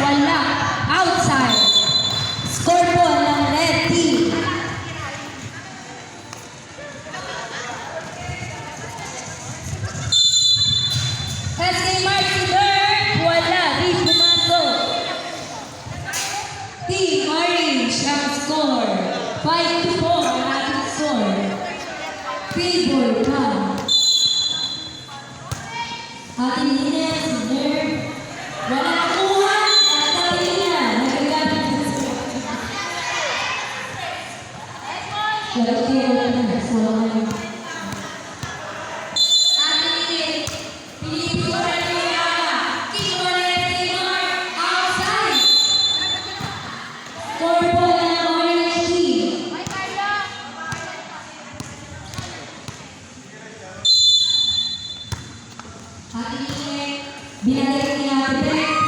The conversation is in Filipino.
wala. Outside. Score po ng red team. SK Martiner, wala. Di pumasok. Team Orange ang score. 5-4 ang ating score. Favor ka. Ating linis, nerve. Wala nakuha. Nagsabi niya. Nagagabi niya. Lagot kayo na. Salamat. Ating linis. Pinipura niya. King Orange, Timor. Outside. Score po ng Orange team. Ating linis. Binalik niya.